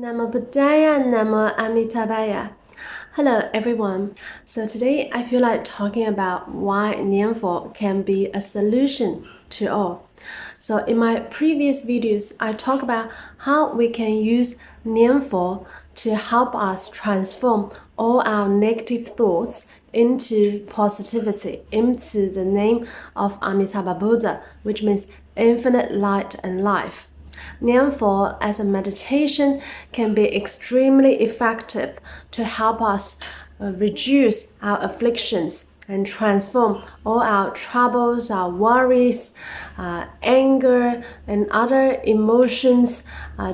Namo Buddhaya, Namo Amitabha. Hello everyone. So today I feel like talking about why Nianfo can be a solution to all. So in my previous videos, I talk about how we can use Nianfo to help us transform all our negative thoughts into positivity, into the name of Amitabha Buddha, which means infinite light and life. Nianfo as a meditation can be extremely effective to help us reduce our afflictions and transform all our troubles, our worries, anger, and other emotions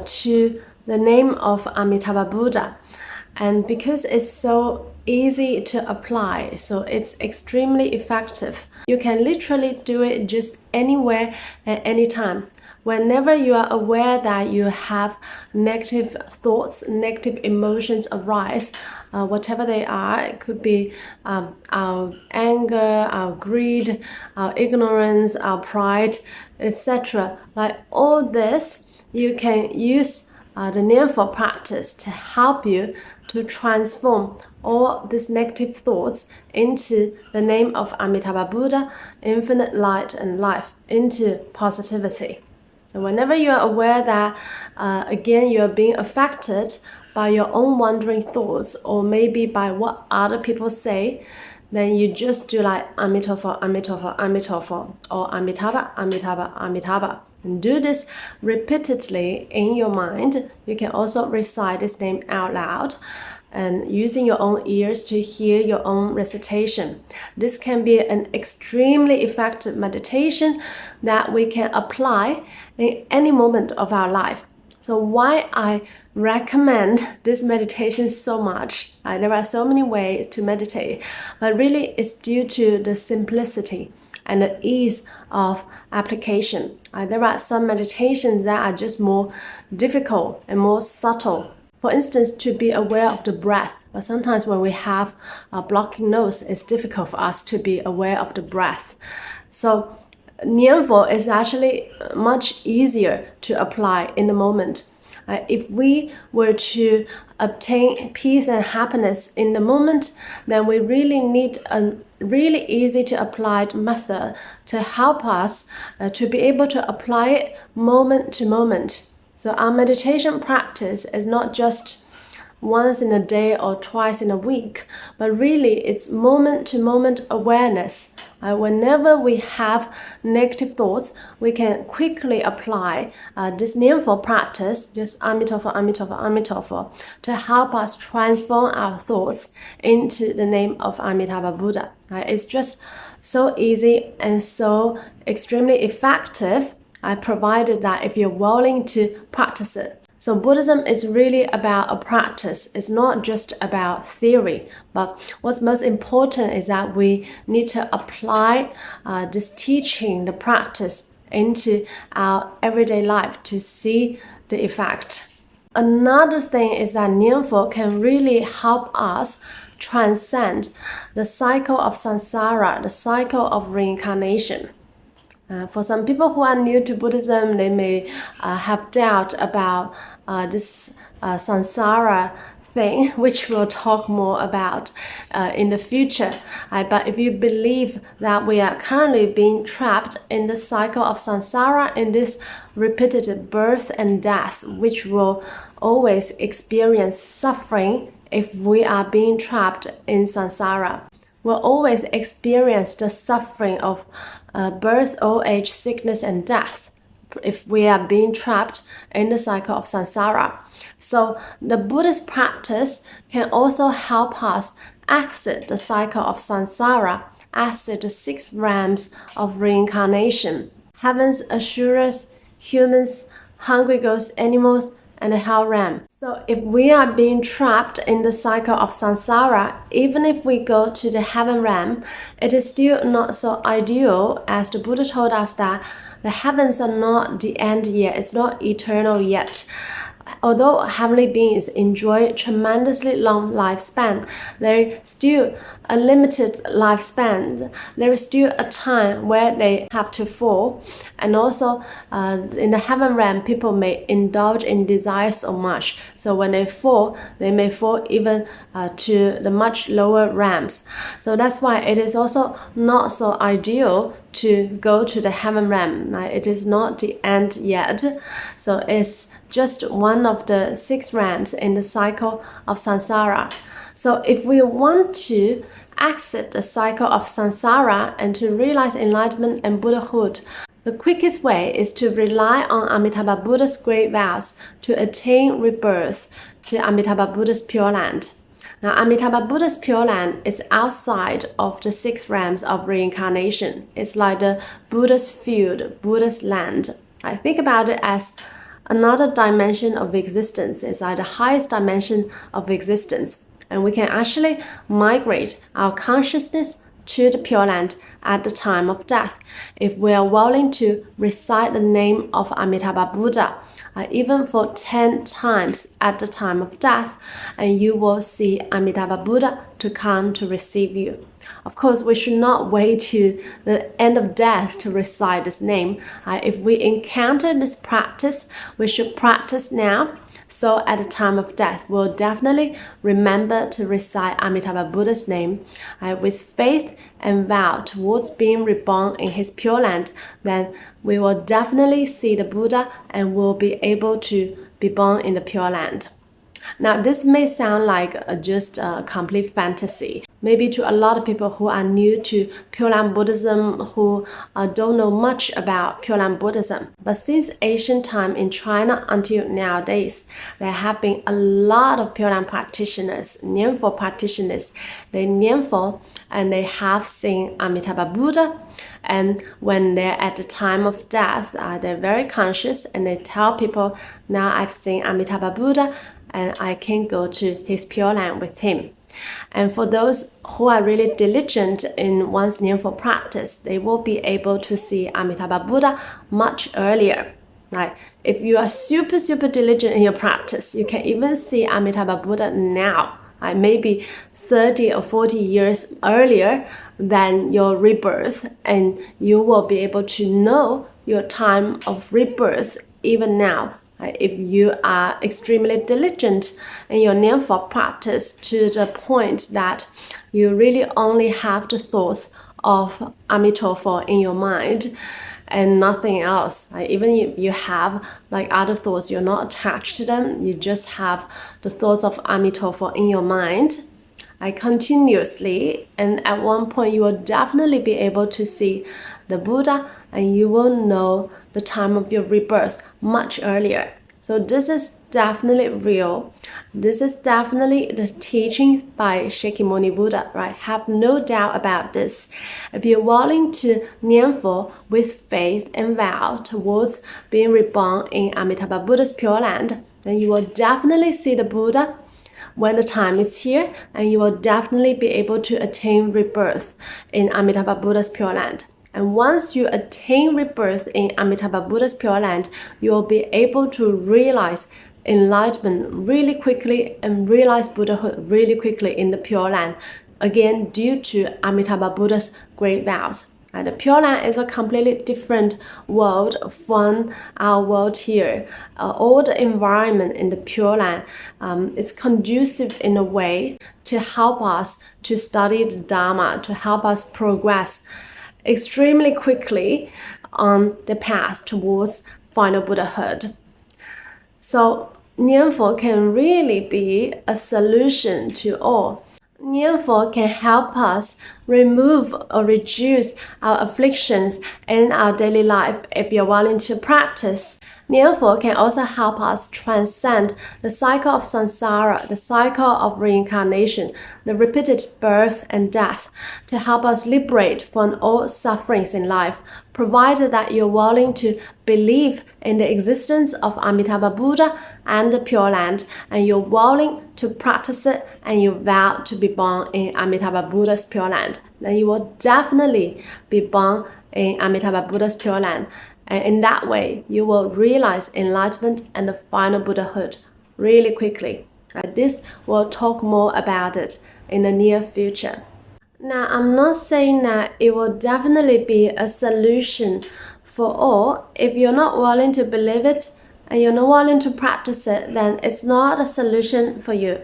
to the name of Amitabha Buddha. And because it's so easy to apply, so it's extremely effective, you can literally do it just anywhere at any time. Whenever you are aware that you have negative thoughts, negative emotions arise, whatever they are, it could be our anger, our greed, our ignorance, our pride, etc. Like all this, you can use the Nianfo practice to help you to transform all these negative thoughts into the name of Amitabha Buddha, infinite light and life, into positivity. So whenever you are aware that, again, you are being affected by your own wandering thoughts or maybe by what other people say, then you just do like Amitofo, Amitofo, Amitofo, or Amitabha, Amitabha, Amitabha. And do this repeatedly in your mind. You can also recite this name out loud and using your own ears to hear your own recitation. This can be an extremely effective meditation that we can apply in any moment of our life. So why I recommend this meditation so much, there are so many ways to meditate, but really it's due to the simplicity and the ease of application. There are some meditations that are just more difficult and more subtle. For instance, to be aware of the breath. But sometimes when we have a blocking nose, it's difficult for us to be aware of the breath. So Nianfo is actually much easier to apply in the moment. If we were to obtain peace and happiness in the moment, then we really need a really easy to apply method to help us to be able to apply it moment to moment. So our meditation practice is not just once in a day or twice in a week, but really it's moment-to-moment awareness. Whenever we have negative thoughts, we can quickly apply this Nianfo practice, just Amitofo, Amitofo, Amitofo, to help us transform our thoughts into the name of Amitabha Buddha. It's just so easy and so extremely effective, provided that if you're willing to practice it. So Buddhism is really about a practice. It's not just about theory, but what's most important is that we need to apply this teaching, the practice, into our everyday life to see the effect. Another thing is that Nianfo can really help us transcend the cycle of samsara, the cycle of reincarnation. For some people who are new to Buddhism, they may have doubt about this samsara thing, which we'll talk more about in the future. But if you believe that we are currently being trapped in the cycle of samsara, in this repeated birth and death, which will always experience suffering if we are being trapped in samsara. We'll always experience the suffering of birth, old age, sickness, and death if we are being trapped in the cycle of samsara. So the Buddhist practice can also help us exit the cycle of samsara, exit the 6 realms of reincarnation: heavens, asuras, humans, hungry ghosts, animals, and the hell realm. So if we are being trapped in the cycle of samsara, even if we go to the heaven realm, it is still not so ideal, as the Buddha told us that the heavens are not the end yet, it's not eternal yet. although heavenly beings enjoy tremendously long lifespan, there is still a limited lifespan. There is still a time where they have to fall. And also in the heaven realm, people may indulge in desire so much. So when they fall, they may fall even to the much lower realms. So that's why it is also not so ideal to go to the heaven realm. It is not the end yet. So it's just one of the 6 realms in the cycle of samsara. So if we want to exit the cycle of samsara and to realize enlightenment and Buddhahood, the quickest way is to rely on Amitabha Buddha's great vows to attain rebirth to Amitabha Buddha's Pure Land. Now, Amitabha Buddha's Pure Land is outside of the 6 realms of reincarnation. It's like the Buddha's field, Buddha's land. I think about it as another dimension of existence. It's like the highest dimension of existence. And we can actually migrate our consciousness to the Pure Land at the time of death if we are willing to recite the name of Amitabha Buddha, even for 10 times at the time of death, and you will see Amitabha Buddha to come to receive you. Of course, we should not wait to the end of death to recite this name. If we encounter this practice, we should practice now. So at the time of death, we'll definitely remember to recite Amitabha Buddha's name with faith and vow towards being reborn in his Pure Land. Then we will definitely see the Buddha and will be able to be born in the Pure Land. Now, this may sound like just a complete fantasy. Maybe to a lot of people who are new to Pure Land Buddhism, who don't know much about Pure Land Buddhism. But since ancient time in China until nowadays, there have been a lot of Pure Land practitioners, Nianfo practitioners. They Nianfo and they have seen Amitabha Buddha. And when they're at the time of death, they're very conscious and they tell people, now I've seen Amitabha Buddha and I can go to his Pure Land with him. And for those who are really diligent in one's Nianfo practice, they will be able to see Amitabha Buddha much earlier. Like if you are super diligent in your practice, you can even see Amitabha Buddha now, maybe 30 or 40 years earlier than your rebirth, and you will be able to know your time of rebirth even now. If you are extremely diligent in your Nianfo practice to the point that you really only have the thoughts of Amitofo in your mind and nothing else. Even if you have like other thoughts, you're not attached to them, you just have the thoughts of Amitofo in your mind. Continuously, and at one point you will definitely be able to see the Buddha and you will know the time of your rebirth much earlier. So this is definitely real. This is definitely the teaching by Shakyamuni Buddha, right? Have no doubt about this. If you're willing to Nianfo with faith and vow towards being reborn in Amitabha Buddha's Pure Land, then you will definitely see the Buddha when the time is here, and you will definitely be able to attain rebirth in Amitabha Buddha's Pure Land. And once you attain rebirth in Amitabha Buddha's Pure Land, you will be able to realize enlightenment really quickly and realize Buddhahood really quickly in the Pure Land, again due to Amitabha Buddha's great vows. The Pure Land is a completely different world from our world here. All the environment in the Pure Land is conducive in a way to help us to study the Dharma, to help us progress extremely quickly on the path towards final Buddhahood. So Nianfo can really be a solution to all. Nianfo can help us remove or reduce our afflictions in our daily life if you're willing to practice. Nianfo can also help us transcend the cycle of samsara, the cycle of reincarnation, the repeated birth and death, to help us liberate from all sufferings in life, provided that you're willing to believe in the existence of Amitabha Buddha and the Pure Land, and you're willing to practice it, and you vow to be born in Amitabha Buddha's Pure Land. Then you will definitely be born in Amitabha Buddha's Pure Land. And in that way, you will realize enlightenment and the final Buddhahood really quickly. This we'll talk more about it in the near future. Now, I'm not saying that it will definitely be a solution for all. If you're not willing to believe it and you're not willing to practice it, then it's not a solution for you.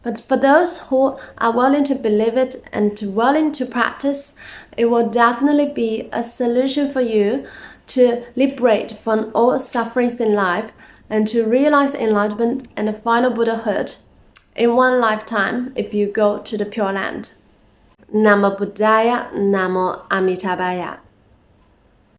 But for those who are willing to believe it and willing to practice, it will definitely be a solution for you to liberate from all sufferings in life and to realize enlightenment and the final Buddhahood in one lifetime if you go to the Pure Land. Namo Buddhaya, Namo Amitabha.